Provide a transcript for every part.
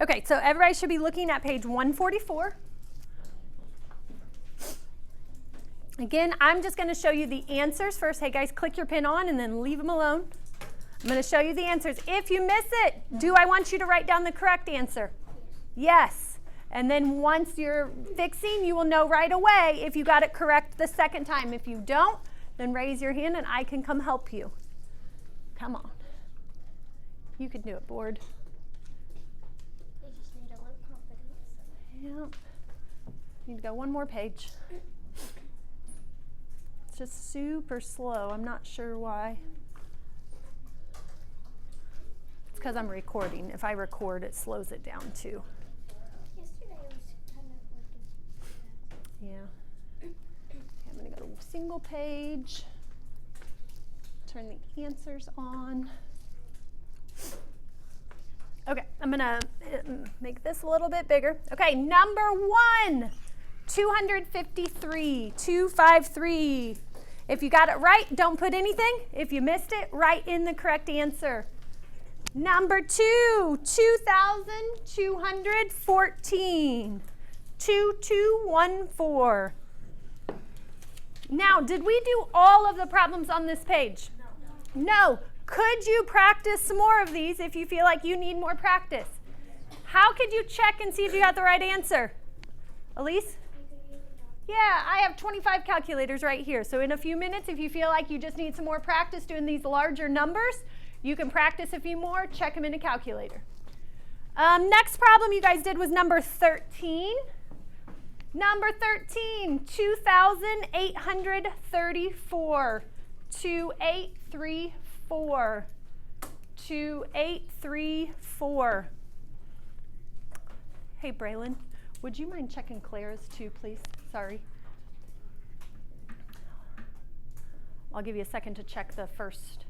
Okay, so everybody should be looking at page 144. Again, I'm just going to show you the answers first. Hey guys, click your pen on and then leave them alone. I'm going to show you the answers. If you miss it, do I want you to write down the correct answer? Yes. And then once you're fixing, you will know right away if you got it correct the second time. If you don't, then raise your hand and I can come help you. Come on. You can do it, board. You just need a little confidence. Yep. Need to go one more page. It's just super slow. I'm not sure why. It's because I'm recording. If I record, it slows it down too. Yesterday was kind of like Yeah. Okay, I'm going to go to single page. Turn the answers on. Okay, I'm going to make this a little bit bigger. Okay, number 1. 253, 253. If you got it right, don't put anything. If you missed it, write in the correct answer. Number 2, 2,214, 2214. Now, did we do all of the problems on this page? No. Could you practice some more of these if you feel like you need more practice? How could you check and see if you got the right answer? Elise? Yeah, I have 25 calculators right here. So in a few minutes, if you feel like you just need some more practice doing these larger numbers, you can practice a few more, check them in a calculator. Next problem you guys did was number 13. Number 13, 2,834, 2834, 2834. Hey, Braylon, would you mind checking Clara's too, please? Sorry. I'll give you a second to check the first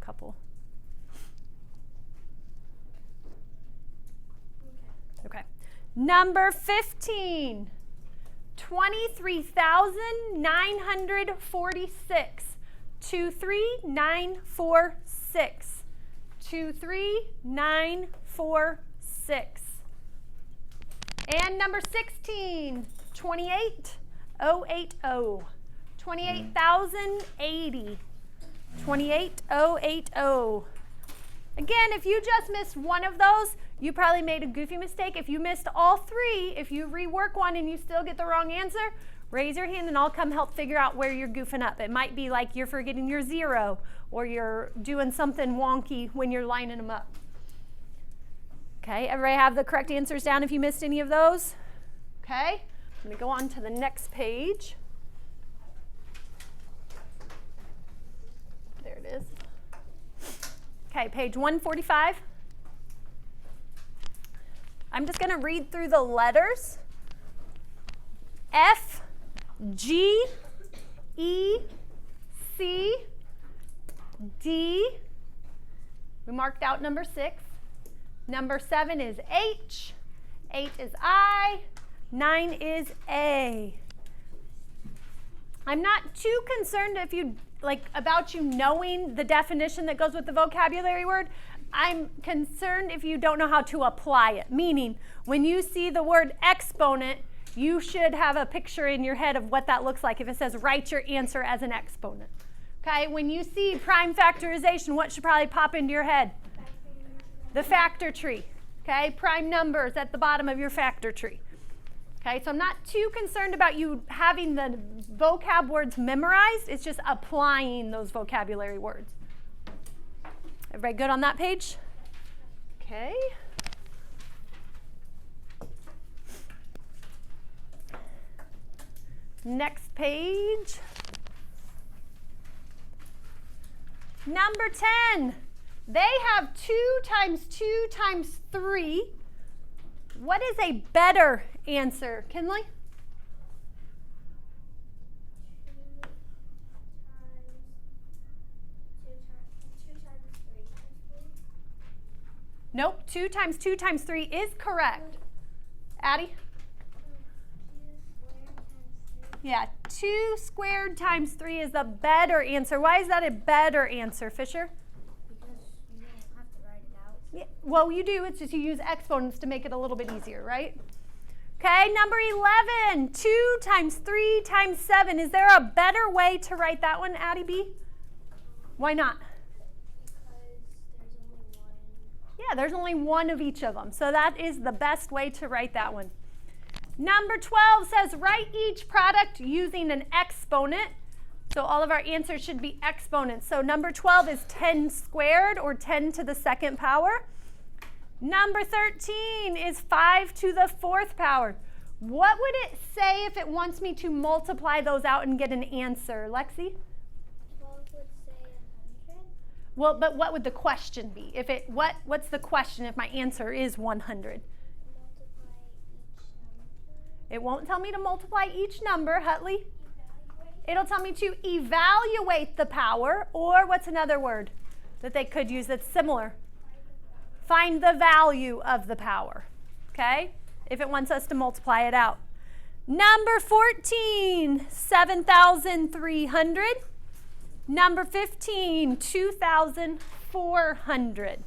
couple. Okay. Number 15, 23,946, 23946, 23946. And number 16, 28,080, 28,080, 28,080. Again, if you just missed one of those, you probably made a goofy mistake. If you missed all 3, if you rework one and you still get the wrong answer, raise your hand and I'll come help figure out where you're goofing up. It might be like you're forgetting your 0 or you're doing something wonky when you're lining them up. Okay, everybody have the correct answers down if you missed any of those? Okay, I'm going to go on to the next page. There it is. Okay, page 145. I'm just going to read through the letters. F, G, E, C, D. We marked out number 6. Number 7 is H. 8 is I. 9 is A. I'm not too concerned if you about you knowing the definition that goes with the vocabulary word. I'm concerned if you don't know how to apply it. Meaning, when you see the word exponent, you should have a picture in your head of what that looks like if it says write your answer as an exponent. Okay, when you see prime factorization, what should probably pop into your head? The factor tree. Okay, prime numbers at the bottom of your factor tree. Okay, so I'm not too concerned about you having the vocab words memorized. It's just applying those vocabulary words. Everybody good on that page? Okay. Next page. Number 10. They have 2 times 2 times 3. What is a better answer, Kinley? 2 times 3 times 3. Nope, 2 times 2 times 3 is correct. Addie? 2 squared times 3. Yeah, 2 squared times 3 is the better answer. Why is that a better answer, Fisher? Because you don't have to write it out, Yeah, well, you do. It's just you use exponents to make it a little bit easier, right? Okay, number 11, 2 times 3 times 7. Is there a better way to write that one, Addie B? Why not? Yeah, there's only one of each of them. So that is the best way to write that one. Number 12 says write each product using an exponent. So all of our answers should be exponents. So number 12 is 10 squared, or 10 to the second power. Number 13 is 5 to the fourth power. What would it say if it wants me to multiply those out and get an answer? Lexi? 12 would say 100. Well, but what would the question be? If it what's the question if my answer is 100? Multiply each number. It won't tell me to multiply each number, Hutley. Evaluate. It'll tell me to evaluate the power, or what's another word that they could use that's similar? Find the value of the power, okay? If it wants us to multiply it out. Number 14, 7,300. Number 15, 2,400.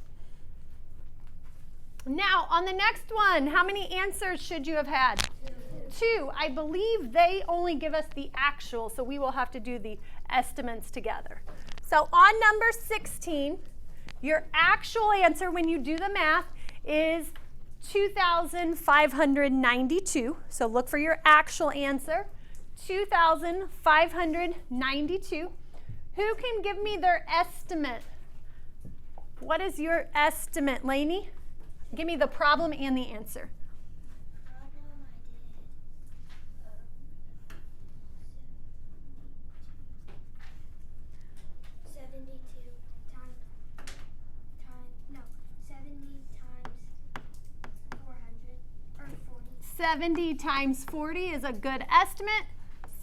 Now, on the next one, how many answers should you have had? 2. I believe they only give us the actual, so we will have to do the estimates together. So on number 16, your actual answer when you do the math is 2,592. So look for your actual answer, 2,592. Who can give me their estimate? What is your estimate, Lainey? Give me the problem and the answer. Problem I did 72 times 70 times 400 or 40. 70 times 40 is a good estimate.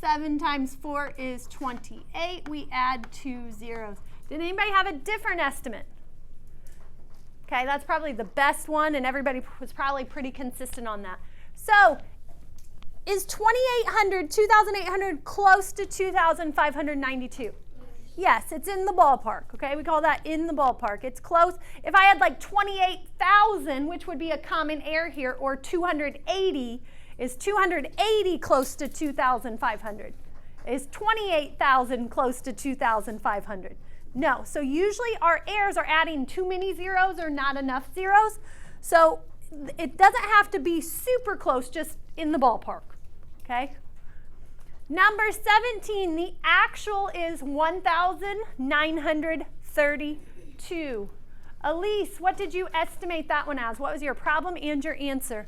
7 times 4 is 28. We add 2 zeros. Did anybody have a different estimate? Okay, that's probably the best one, and everybody was probably pretty consistent on that. So, is 2,800 close to 2,592? Yes, it's in the ballpark, okay? We call that in the ballpark. It's close. If I had like 28,000, which would be a common error here, or 280, is 280 close to 2,500? Is 28,000 close to 2,500? No. So usually our errors are adding too many zeros or not enough zeros. So it doesn't have to be super close, just in the ballpark, okay? Number 17, the actual is 1,932. Elise, what did you estimate that one as? What was your problem and your answer?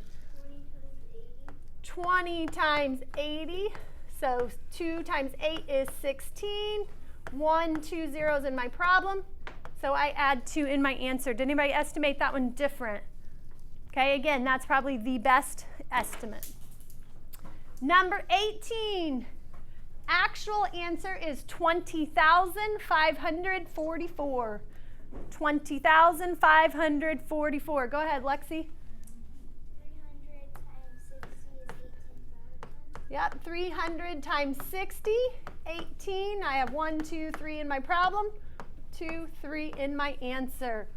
20 times 80. So 2 times 8 is 16. 1, 2 zeros in my problem. So I add 2 in my answer. Did anybody estimate that one different? Okay, again, that's probably the best estimate. Number 18, actual answer is 20,544. 20,544. Go ahead, Lexi. 300 times 60 is 18,000. Yep, 300 times 60, 18. I have 1, 2, 3 in my problem, 2, 3 in my answer.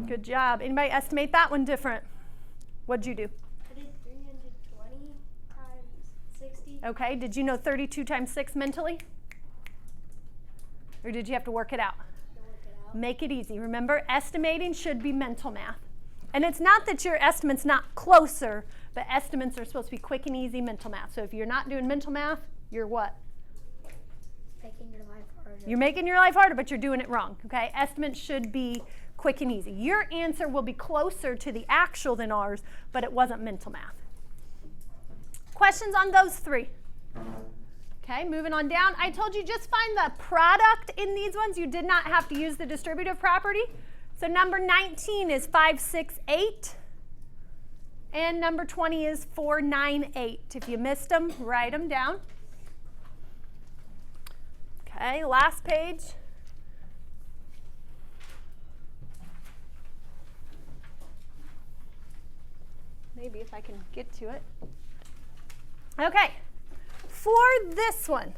Good job. Anybody estimate that one different? What'd you do? I did 320 times 60. Okay, did you know 32 times 6 mentally? Or did you have to work it out? Make it easy. Remember, estimating should be mental math. And it's not that your estimate's not closer, but estimates are supposed to be quick and easy mental math. So if you're not doing mental math, you're what? Making your life harder. You're making your life harder, but you're doing it wrong, okay? Estimates should be quick and easy. Your answer will be closer to the actual than ours, but it wasn't mental math. Questions on those 3? Okay, moving on down. I told you just find the product in these ones. You did not have to use the distributive property. So number 19 is 568. And number 20 is 498. If you missed them, write them down. Okay, last page. Maybe if I can get to it. Okay, for this one,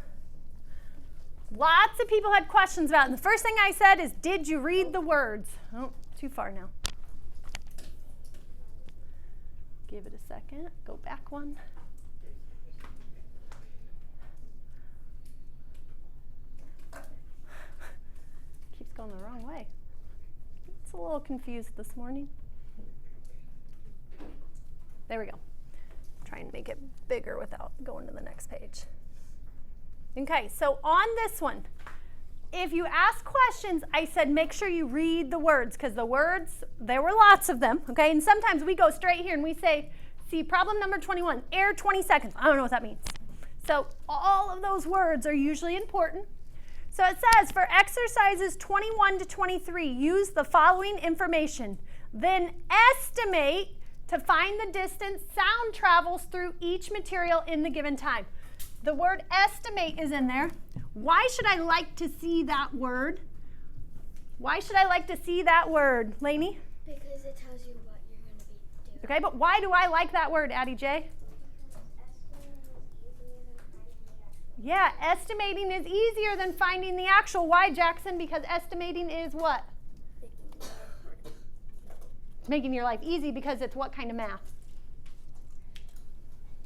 lots of people had questions about it. And the first thing I said is, did you read the words? Oh, too far now. Give it a second. Go back one. Keeps going the wrong way. It's a little confused this morning. There we go. Try and make it bigger without going to the next page. Okay, so on this one, if you ask questions, I said make sure you read the words, because the words, there were lots of them, okay? And sometimes we go straight here and we say, see, problem number 21, air 20 seconds. I don't know what that means. So all of those words are usually important. So it says, for exercises 21 to 23, use the following information. Then estimate to find the distance sound travels through each material in the given time. The word estimate is in there. Why should I like to see that word? Why should I like to see that word, Lainey? Because it tells you what you're going to be doing. Okay, but why do I like that word, Addie J? Yeah, estimating is easier than finding the actual. Why, Jackson? Because estimating is what? Making your life easy, because it's what kind of math?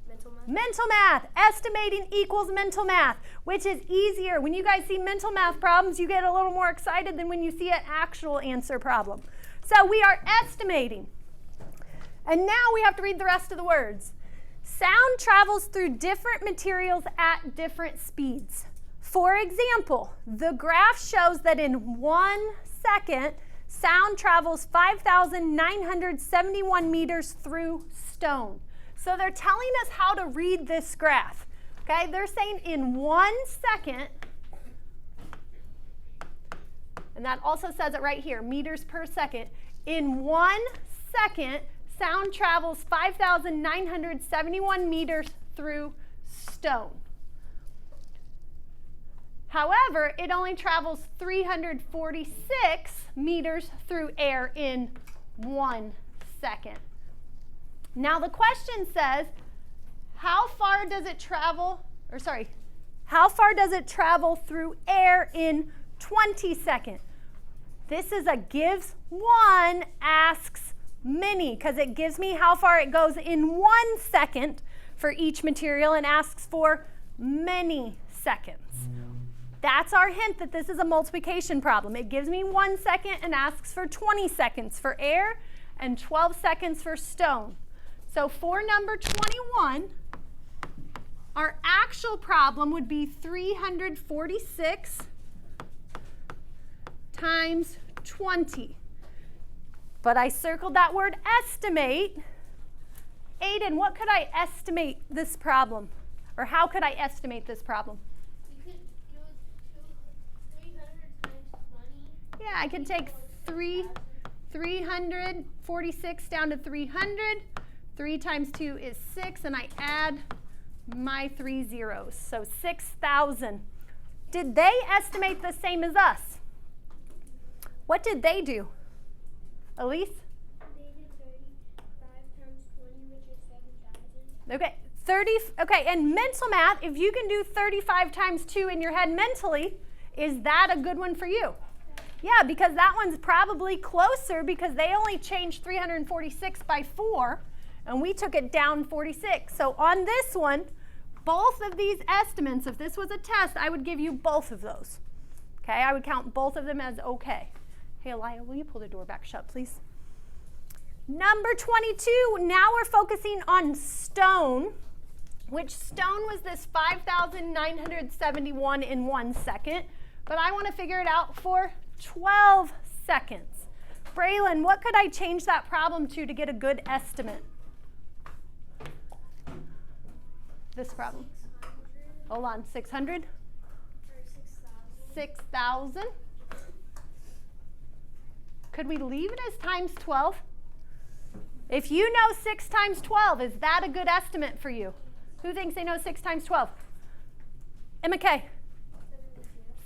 Mental math. Mental math. Estimating equals mental math, which is easier. When you guys see mental math problems, you get a little more excited than when you see an actual answer problem. So we are estimating. And now we have to read the rest of the words. Sound travels through different materials at different speeds. For example, the graph shows that in 1 second, sound travels 5,971 meters through stone. So they're telling us how to read this graph. Okay, they're saying in 1 second, and that also says it right here, meters per second. In 1 second, sound travels 5,971 meters through stone. However, it only travels 346 meters through air in 1 second. Now the question says, how far does it travel through air in 20 seconds? This is a gives one, asks many, because it gives me how far it goes in 1 second for each material and asks for many seconds. That's our hint that this is a multiplication problem. It gives me 1 second and asks for 20 seconds for air and 12 seconds for stone. So for number 21, our actual problem would be 346 times 20. But I circled that word estimate. Aiden, what could I estimate this problem? Or how could I estimate this problem? You could do 300 times 20. Yeah, I could take 346 down to 300. 3 times 2 is 6, and I add my 3 zeros. So 6,000. Did they estimate the same as us? What did they do? Elise? They did 35 times 20, which is 7,000. Okay, okay, and mental math, if you can do 35 times 2 in your head mentally, is that a good one for you? Yeah, because that one's probably closer because they only changed 346 by 4, and we took it down 46. So on this one, both of these estimates, if this was a test, I would give you both of those. Okay, I would count both of them as okay. Hey, Elia, will you pull the door back shut, please? Number 22, now we're focusing on stone, which stone was this 5,971 in 1 second, but I want to figure it out for 12 seconds. Braylon, what could I change that problem to get a good estimate? This problem. 600. Hold on, 600? Or 6,000. 6,000. Could we leave it as times 12? If you know 6 times 12, is that a good estimate for you? Who thinks they know 6 times 12? Emma Kay?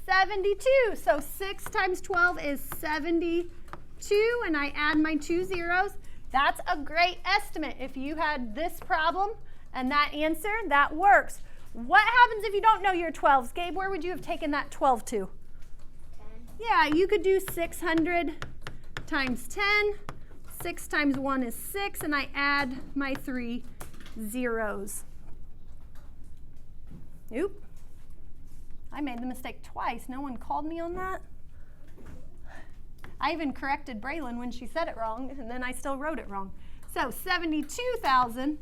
72. So 6 times 12 is 72, and I add my 2 zeros. That's a great estimate. If you had this problem and that answer, that works. What happens if you don't know your 12s? Gabe, where would you have taken that 12 to? 10. Yeah, you could do 600 times 10, 6 times 1 is 6, and I add my 3 zeros. Oop. I made the mistake twice. No one called me on that. I even corrected Braylon when she said it wrong, and then I still wrote it wrong. So 72,000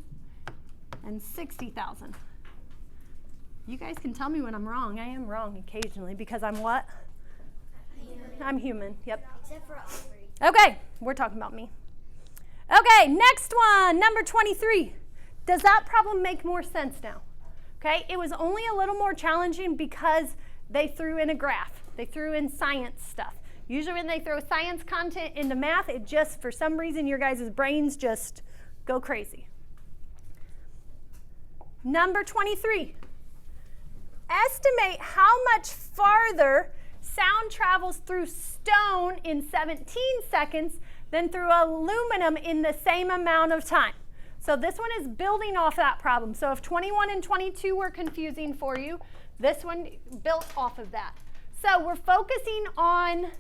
and 60,000. You guys can tell me when I'm wrong. I am wrong occasionally because I'm what? I'm human. Yep. Except for Aubrey. Okay, we're talking about me. Okay, next one, number 23. Does that problem make more sense now? Okay, it was only a little more challenging because they threw in a graph. They threw in science stuff. Usually when they throw science content into math, it just, for some reason, your guys' brains just go crazy. Number 23. Estimate how much farther sound travels through stone in 17 seconds than through aluminum in the same amount of time. So this one is building off that problem. So if 21 and 22 were confusing for you, this one built off of that. So we're focusing on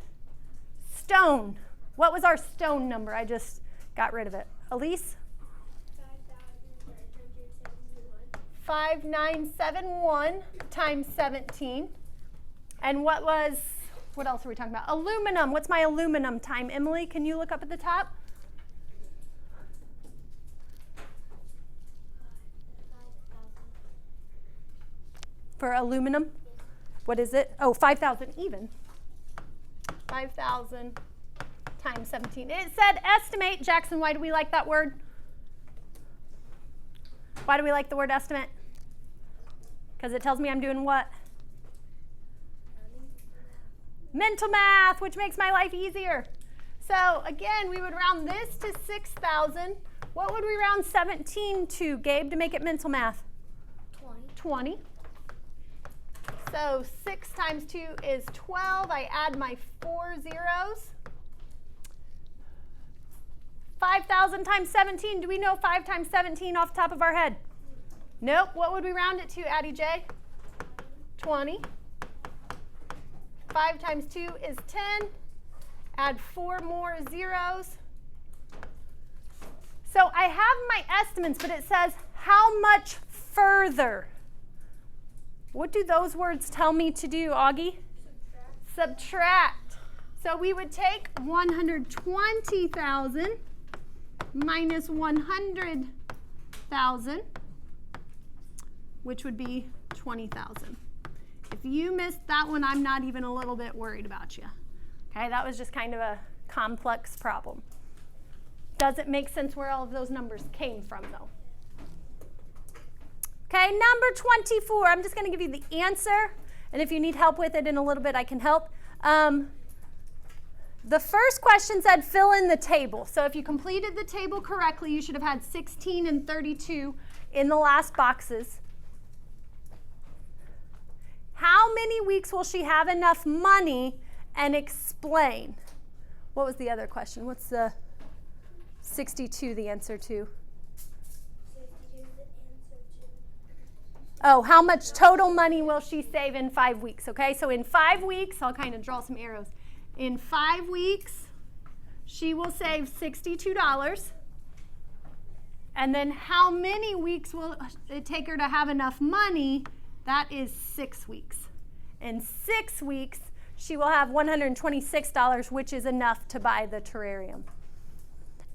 stone. What was our stone number? I just got rid of it. Elise? 5971 times 17. And what else are we talking about? Aluminum. What's my aluminum time? Emily, can you look up at the top? For aluminum? What is it? Oh, 5,000 even. 5,000 times 17. It said estimate. Jackson, why do we like that word? Why do we like the word estimate? Because it tells me I'm doing what? Mental math, which makes my life easier. So again, we would round this to 6,000. What would we round 17 to, Gabe, to make it mental math? 20. So 6 times 2 is 12. I add my 4 zeros. 5,000 times 17. Do we know 5 times 17 off the top of our head? Nope. What would we round it to, Addie J? 20. 5 times 2 is 10. Add 4 more zeros. So I have my estimates, but it says how much further. What do those words tell me to do, Augie? Subtract. So we would take 120,000 minus 100,000, which would be 20,000. If you missed that one, I'm not even a little bit worried about you. Okay, that was just kind of a complex problem. Doesn't make sense where all of those numbers came from, though. Okay, number 24. I'm just going to give you the answer, and if you need help with it in a little bit, I can help. The first question said fill in the table. So if you completed the table correctly, you should have had 16 and 32 in the last boxes. How many weeks will she have enough money, and explain? What was the other question? What's the 62 the answer to? Oh, how much total money will she save in 5 weeks? Okay, so in 5 weeks, I'll kind of draw some arrows. In 5 weeks, she will save $62. And then how many weeks will it take her to have enough money? That is 6 weeks. In 6 weeks, she will have $126, which is enough to buy the terrarium.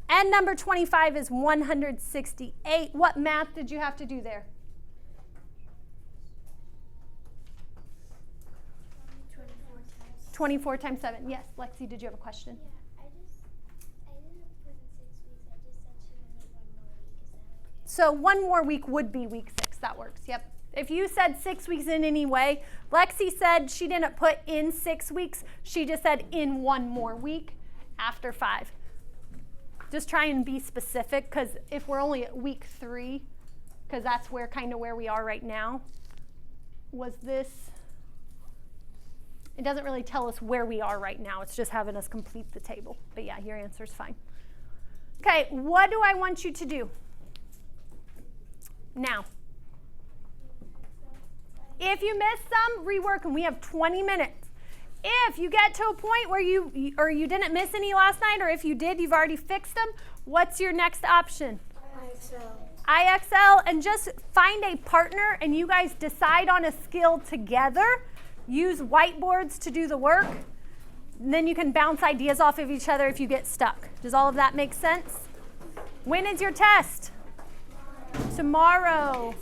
And number 25 is 168. What math did you have to do there? 24 times 7. Yes, Lexi, did you have a question? Yeah, I didn't put in 6 weeks. I just said she would need 1 more week. Is that okay? So 1 more week would be week 6. That works. Yep. If you said 6 weeks in any way, Lexi said she didn't put in 6 weeks. She just said in 1 more week after 5. Just try and be specific, because if we're only at week 3, because that's where we are right now, was this... It doesn't really tell us where we are right now. It's just having us complete the table. But yeah, your answer's fine. Okay, what do I want you to do now? If you missed some, rework them. We have 20 minutes. If you get to a point where you didn't miss any last night, or if you did, you've already fixed them, what's your next option? IXL, and just find a partner and you guys decide on a skill together. Use whiteboards to do the work. And then you can bounce ideas off of each other if you get stuck. Does all of that make sense? When is your test? Tomorrow.